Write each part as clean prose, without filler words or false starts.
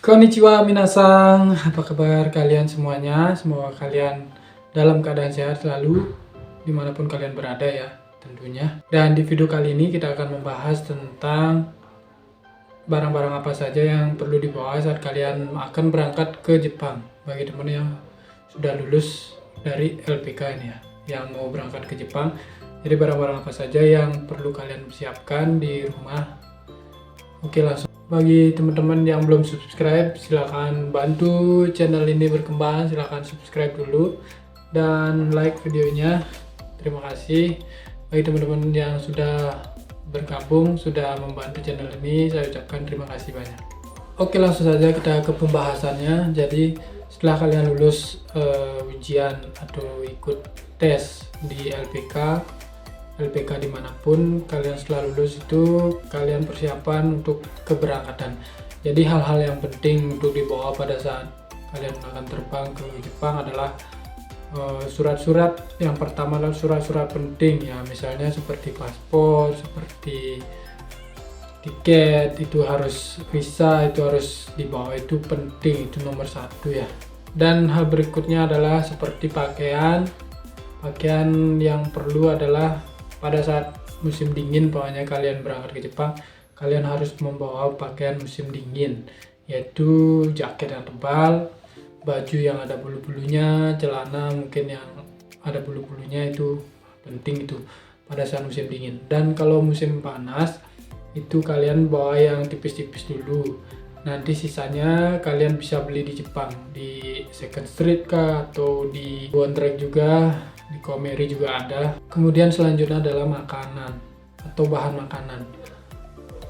Konnichiwa minasang, apa kabar kalian semuanya? Semoga kalian dalam keadaan sehat selalu, dimanapun kalian berada ya tentunya. Dan di video kali ini kita akan membahas tentang barang-barang apa saja yang perlu dibawa saat kalian akan berangkat ke Jepang. Bagi teman yang sudah lulus dari LPK ini ya, yang mau berangkat ke Jepang. Jadi barang-barang apa saja yang perlu kalian siapkan di rumah. Oke, langsung. Bagi teman-teman yang belum subscribe, silahkan bantu channel ini berkembang, silahkan subscribe dulu dan like videonya. Terima kasih. Bagi teman-teman yang sudah bergabung, sudah membantu channel ini, saya ucapkan terima kasih banyak. Oke, langsung saja kita ke pembahasannya. Jadi setelah kalian lulus ujian atau ikut tes di LPK dimanapun kalian setelah lulus itu kalian persiapan untuk keberangkatan. Jadi hal-hal yang penting untuk dibawa pada saat kalian akan terbang ke Jepang adalah surat-surat. Yang pertama adalah surat-surat penting ya, misalnya seperti paspor, seperti tiket, itu harus visa, itu harus dibawa, itu penting, itu nomor satu ya. Dan hal berikutnya adalah seperti pakaian yang perlu adalah pada saat musim dingin, pokoknya kalian berangkat ke Jepang, kalian harus membawa pakaian musim dingin, yaitu jaket yang tebal, baju yang ada bulu-bulunya, celana mungkin yang ada bulu-bulunya, itu penting itu pada saat musim dingin. Dan kalau musim panas, itu kalian bawa yang tipis-tipis dulu. Nanti sisanya kalian bisa beli di Jepang, di Second Street kah, atau di Wonderland juga, di Komeri juga ada. Kemudian selanjutnya adalah makanan atau bahan makanan.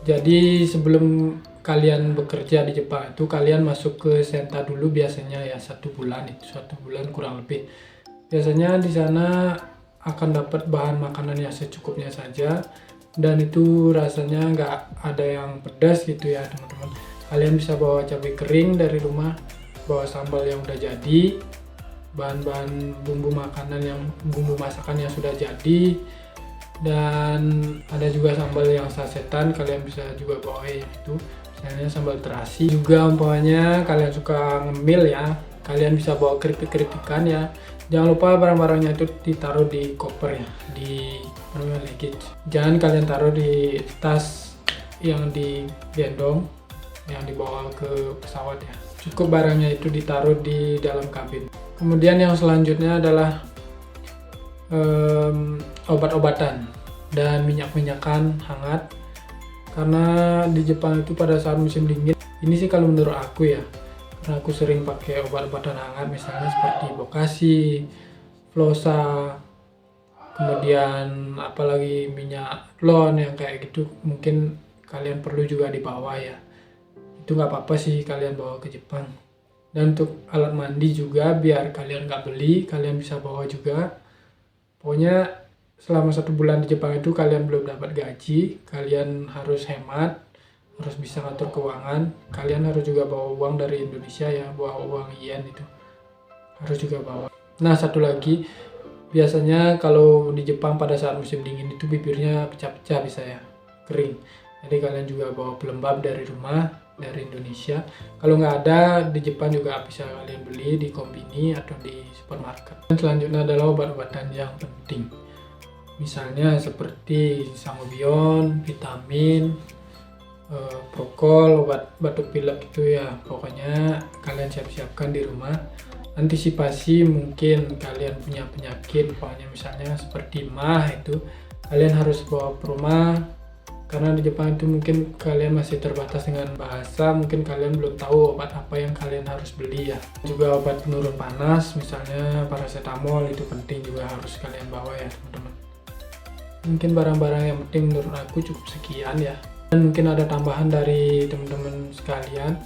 Jadi sebelum kalian bekerja di Jepang itu kalian masuk ke Senta dulu biasanya ya, 1 bulan, itu 1 bulan kurang lebih. Biasanya di sana akan dapat bahan makanan yang secukupnya saja, dan itu rasanya nggak ada yang pedas gitu ya teman-teman. Kalian bisa bawa cabai kering dari rumah, bawa sambal yang udah jadi, bahan-bahan bumbu masakan yang sudah jadi, dan ada juga sambal yang sasetan, kalian bisa juga bawa itu, misalnya sambal terasi. Juga umpamanya kalian suka ngemil ya, kalian bisa bawa keripik-keripikan ya. Jangan lupa barang-barangnya itu ditaruh di koper ya, di luggage. Jangan kalian taruh di tas yang digendong, yang dibawa ke pesawat ya. Cukup barangnya itu ditaruh di dalam kabin. Kemudian yang selanjutnya adalah obat-obatan dan minyak-minyakan hangat, karena di Jepang itu pada saat musim dingin, ini sih kalau menurut aku ya, karena aku sering pakai obat-obatan hangat, misalnya seperti Bokashi, Flosa, kemudian apalagi minyak lon yang kayak gitu, mungkin kalian perlu juga dibawa ya. Itu nggak apa-apa sih kalian bawa ke Jepang. Dan untuk alat mandi juga, biar kalian nggak beli, kalian bisa bawa juga. Pokoknya selama 1 bulan di Jepang itu kalian belum dapat gaji, kalian harus hemat, harus bisa ngatur keuangan. Kalian harus juga bawa uang dari Indonesia ya, bawa uang yen itu harus juga bawa. Nah, satu lagi, biasanya kalau di Jepang pada saat musim dingin itu bibirnya pecah-pecah, bisa ya, kering. Jadi kalian juga bawa pelembab dari rumah, dari Indonesia. Kalau nggak ada di Jepang juga bisa kalian beli di kombini atau di supermarket. Dan selanjutnya adalah obat-obatan yang penting, misalnya seperti sangobion, vitamin, prokol, obat batuk pilek itu ya. Pokoknya kalian siap-siapkan di rumah. Antisipasi mungkin kalian punya penyakit, pokoknya misalnya seperti mah, itu kalian harus bawa ke rumah. Karena di Jepang itu mungkin kalian masih terbatas dengan bahasa, mungkin kalian belum tahu obat apa yang kalian harus beli ya. Juga obat penurun panas, misalnya paracetamol, itu penting juga harus kalian bawa ya teman-teman. Mungkin barang-barang yang penting menurut aku cukup sekian ya. Dan mungkin ada tambahan dari teman-teman sekalian,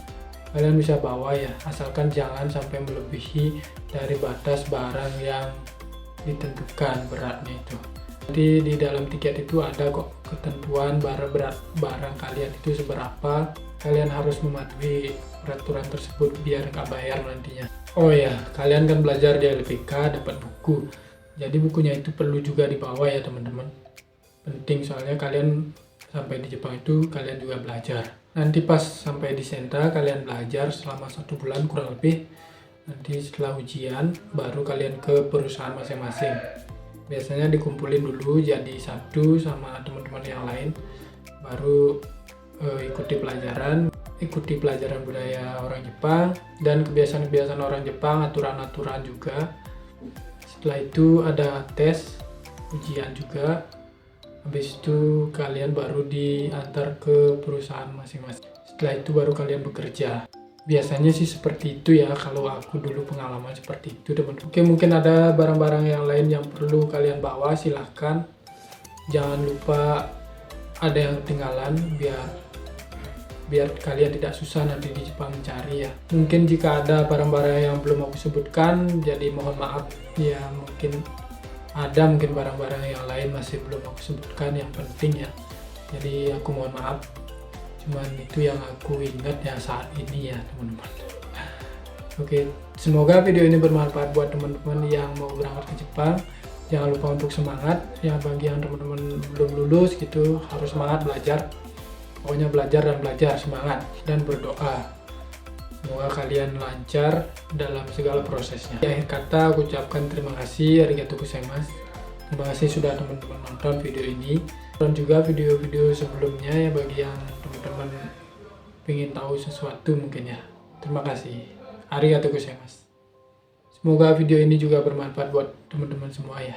kalian bisa bawa ya, asalkan jangan sampai melebihi dari batas barang yang ditentukan beratnya itu. Jadi di dalam tiket itu ada kok ketentuan berat barang kalian itu seberapa. Kalian harus mematuhi peraturan tersebut biar nggak bayar nantinya. Oh ya, kalian kan belajar di LPK dapat buku. Jadi bukunya itu perlu juga dibawa ya teman-teman. Penting, soalnya kalian sampai di Jepang itu kalian juga belajar. Nanti pas sampai di sentra kalian belajar selama 1 bulan kurang lebih. Nanti setelah ujian baru kalian ke perusahaan masing-masing. Biasanya dikumpulin dulu jadi satu sama teman-teman yang lain, baru ikuti pelajaran budaya orang Jepang dan kebiasaan-kebiasaan orang Jepang, aturan-aturan juga. Setelah itu ada tes, ujian juga. Habis itu kalian baru diantar ke perusahaan masing-masing. Setelah itu baru kalian bekerja. Biasanya sih seperti itu ya, kalau aku dulu pengalaman seperti itu teman-teman. Oke, mungkin ada barang-barang yang lain yang perlu kalian bawa, silahkan. Jangan lupa ada yang ketinggalan biar kalian tidak susah nanti di Jepang mencari ya. Mungkin jika ada barang-barang yang belum aku sebutkan, jadi mohon maaf ya. Mungkin barang-barang yang lain masih belum aku sebutkan yang penting ya, jadi aku mohon maaf. Cuman itu yang aku ingat ya saat ini ya teman-teman. Oke, semoga video ini bermanfaat buat teman-teman yang mau berangkat ke Jepang. Jangan lupa untuk semangat ya, bagi yang teman-teman belum lulus gitu harus semangat belajar. Pokoknya belajar, semangat dan berdoa. Semoga kalian lancar dalam segala prosesnya. Di akhir kata aku ucapkan terima kasih, arigatou gozaimasu. Terima kasih sudah teman-teman nonton video ini. Dan juga video-video sebelumnya ya, bagi yang teman-teman ingin tahu sesuatu mungkin ya. Terima kasih. Arigatou gozaimasu. Semoga video ini juga bermanfaat buat teman-teman semua ya.